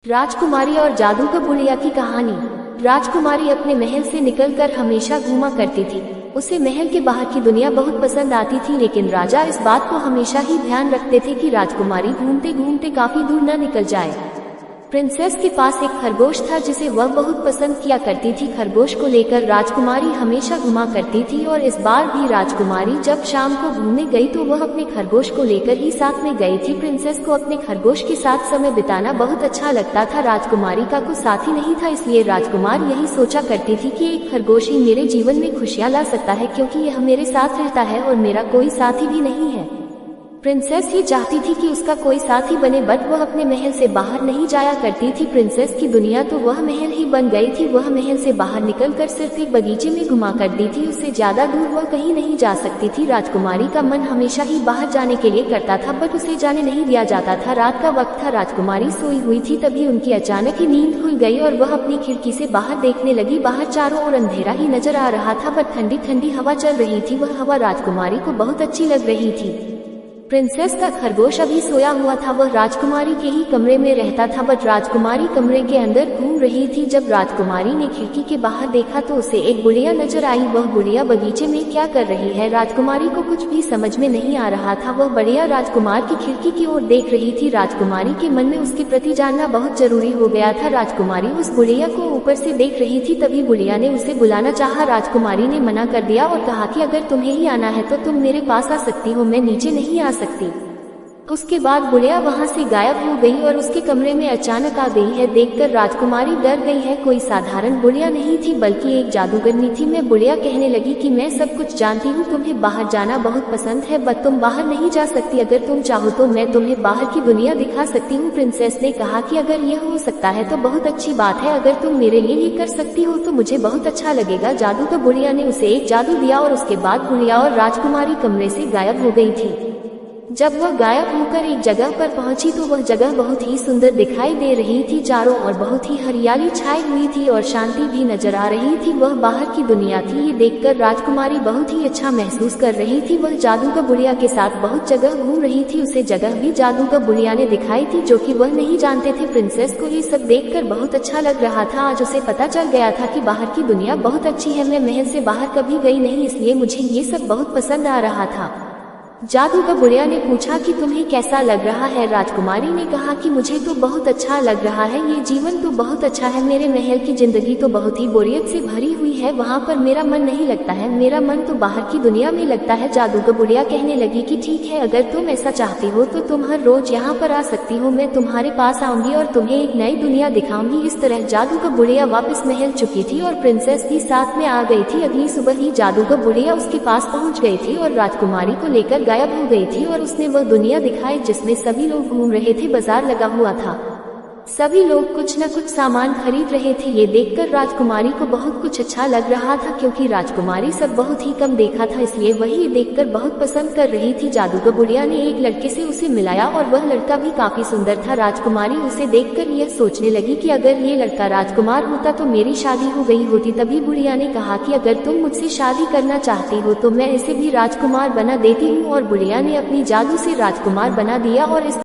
राजकुमारी और जादूगर बुढ़िया की कहानी। राजकुमारी अपने महल से निकलकर हमेशा घूमा करती थी। उसे महल के बाहर की दुनिया बहुत पसंद आती थी, लेकिन राजा इस बात को हमेशा ही ध्यान रखते थे कि राजकुमारी घूमते घूमते काफी दूर न निकल जाए। प्रिंसेस के पास एक खरगोश था जिसे वह बहुत पसंद किया करती थी। खरगोश को लेकर राजकुमारी हमेशा घुमा करती थी और इस बार भी राजकुमारी जब शाम को घूमने गई तो वह अपने खरगोश को लेकर ही साथ में गई थी। प्रिंसेस को अपने खरगोश के साथ समय बिताना बहुत अच्छा लगता था। राजकुमारी का कोई साथी नहीं था, इसलिए राजकुमार यही सोचा करती थी कि एक खरगोश ही मेरे जीवन में खुशियाँ ला सकता है, क्योंकि यह मेरे साथ रहता है और मेरा कोई साथी भी नहीं है। प्रिंसेस ये चाहती थी कि उसका कोई साथी बने, बट वह अपने महल से बाहर नहीं जाया करती थी। प्रिंसेस की दुनिया तो वह महल ही बन गई थी। वह महल से बाहर निकलकर सिर्फ एक बगीचे में घुमा करती थी, उससे ज्यादा दूर वह कहीं नहीं जा सकती थी। राजकुमारी का मन हमेशा ही बाहर जाने के लिए करता था, बट उसे जाने नहीं दिया जाता था। रात का वक्त था, राजकुमारी सोई हुई थी, तभी उनकी अचानक ही नींद खुल गई और वह अपनी खिड़की से बाहर देखने लगी। बाहर चारों ओर अंधेरा ही नजर आ रहा था, बट ठंडी ठंडी हवा चल रही थी। वह हवा राजकुमारी को बहुत अच्छी लग रही थी। प्रिंसेस का खरगोश अभी सोया हुआ था, वह राजकुमारी के ही कमरे में रहता था, बट राजकुमारी कमरे के अंदर घूम रही थी। जब राजकुमारी ने खिड़की के बाहर देखा तो उसे एक बुढ़िया नजर आई। वह बुढ़िया बगीचे में क्या कर रही है, राजकुमारी को कुछ भी समझ में नहीं आ रहा था। वह बुढ़िया राजकुमार की खिड़की की ओर देख रही थी। राजकुमारी के मन में उसके प्रति जानना बहुत जरूरी हो गया था। राजकुमारी उस बुढ़िया को ऊपर से देख रही थी, तभी बुढ़िया ने उसे बुलाना चाहा। राजकुमारी ने मना कर दिया और कहा कि अगर तुम्हें ही आना है तो तुम मेरे पास आ सकती हो, मैं नीचे नहीं आ सकती। उसके बाद बुढ़िया वहां से गायब हो गई और उसके कमरे में अचानक आ गई है। देखकर राजकुमारी डर गई है। कोई साधारण बुढ़िया नहीं थी, बल्कि एक जादूगरनी थी। मैं बुढ़िया कहने लगी कि मैं सब कुछ जानती हूँ, तुम्हें बाहर जाना बहुत पसंद है, बट तुम बाहर नहीं जा सकती। अगर तुम चाहो तो मैं तुम्हें बाहर की दुनिया दिखा सकती हूँ। प्रिंसेस ने कहा कि अगर यह हो सकता है तो बहुत अच्छी बात है, अगर तुम मेरे लिए ये कर सकती हो तो मुझे बहुत अच्छा लगेगा। जादूगर बुढ़िया ने उसे एक जादू दिया और उसके बाद बुढ़िया और राजकुमारी कमरे से गायब हो गई थी। जब वह गायब होकर एक जगह पर पहुंची तो वह जगह बहुत ही सुंदर दिखाई दे रही थी। चारों ओर बहुत ही हरियाली छाई हुई थी और शांति भी नजर आ रही थी। वह बाहर की दुनिया थी। ये देखकर राजकुमारी बहुत ही अच्छा महसूस कर रही थी। वह जादूगर बुढ़िया के साथ बहुत जगह घूम रही थी। उसे जगह भी जादूगर बुढ़िया ने दिखाई थी, जो कि वह नहीं जानते थे। प्रिंसेस को ये सब देखकर बहुत अच्छा लग रहा था। आज उसे पता चल गया था कि बाहर की दुनिया बहुत अच्छी है। मैं महल से बाहर कभी गई नहीं, इसलिए मुझे ये सब बहुत पसंद आ रहा था। जादूगर बुढ़िया ने पूछा कि तुम्हें कैसा लग रहा है। राजकुमारी ने कहा कि मुझे तो बहुत अच्छा लग रहा है, ये जीवन तो बहुत अच्छा है। मेरे महल की जिंदगी तो बहुत ही बोरियत से भरी हुई है, वहाँ पर मेरा मन नहीं लगता है, मेरा मन तो बाहर की दुनिया में लगता है। जादूगर बुढ़िया कहने लगी कि ठीक है, अगर तुम ऐसा चाहती हो तो तुम हर रोज यहाँ पर आ सकती हो। मैं तुम्हारे पास आऊंगी और तुम्हें एक नई दुनिया दिखाऊंगी। इस तरह जादूगर बुढ़िया वापस महल चुकी थी और प्रिंसेस भी साथ में आ गई थी। अगली सुबह ही जादूगर बुढ़िया उसके पास पहुँच गई थी और राजकुमारी को लेकर गायब हो गई थी और उसने वह दुनिया दिखाई जिसमें सभी लोग घूम रहे थे। बाजार लगा हुआ था, सभी लोग कुछ न कुछ सामान खरीद रहे थे। ये देखकर राजकुमारी को बहुत कुछ अच्छा लग रहा था, क्योंकि राजकुमारी सब बहुत ही कम देखा था, इसलिए वही देखकर बहुत पसंद कर रही थी। जादूगर बुढ़िया ने एक लड़के से उसे मिलाया और वह लड़का भी काफी सुंदर था। राजकुमारी उसे देखकर यह सोचने लगी कि अगर ये लड़का राजकुमार होता तो मेरी शादी हो गई होती। तभी बुढ़िया ने कहा कि अगर तुम मुझसे शादी करना चाहती हो तो मैं इसे भी राजकुमार बना देती हूँ। और बुढ़िया ने अपनी जादू से राजकुमार बना दिया और इस